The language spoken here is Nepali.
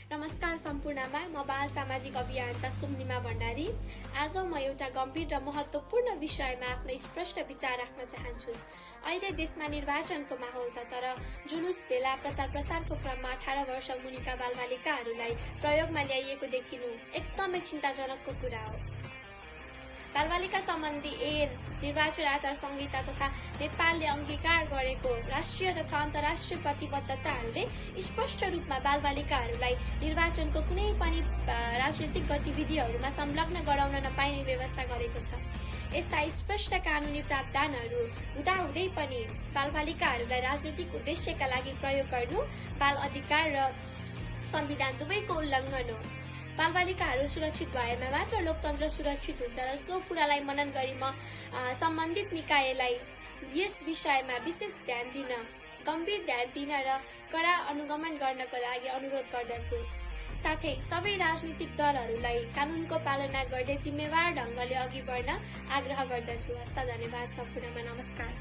नमस्कार सम्पूर्णमा म बाल सामाजिक अभियन्ता सुम्निमा भण्डारी। आज म एउटा गम्भीर र महत्त्वपूर्ण विषयमा आफ्नो स्पष्ट विचार राख्न चाहन्छु। अहिले देशमा निर्वाचनको माहौल छ, तर जुलुस भेला प्रचार प्रसारको क्रममा 18 वर्ष मुनिका बालबालिकाहरूलाई प्रयोगमा ल्याइएको देखिनु एकदमै चिन्ताजनकको कुरा हो। बालबालिका सम्बन्धी ऐन, निर्वाचन आचार संहिता तथा नेपालले अंगीकार गरेको राष्ट्रिय तथा अन्तर्राष्ट्रिय प्रतिबद्धताहरूले स्पष्ट रूपमा बालबालिकाहरूलाई निर्वाचनको कुनै पनि राजनीतिक गतिविधिहरूमा संलग्न गराउन नपाइने व्यवस्था गरेको छ। यस्ता स्पष्ट कानूनी प्रावधानहरू हुँदाहुँदै पनि बालबालिकाहरूलाई राजनीतिक उद्देश्यका लागि प्रयोग गर्नु बाल अधिकार र संविधान दुवैको उल्लङ्घन हो। बालबालिकाहरू सुरक्षित भएमा मात्र लोकतन्त्र सुरक्षित हुन्छ र सो कुरालाई मनन गरी म सम्बन्धित निकायलाई यस विषयमा विशेष गम्भीर ध्यान दिन र कडा अनुगमन गर्नको लागि अनुरोध गर्दछु। साथै सबै राजनीतिक दलहरूलाई कानूनको पालना गर्दै जिम्मेवार ढंगले अघि बढ्न आग्रह गर्दछु। हस्त धन्यवाद सम्पूर्णमा। नमस्कार।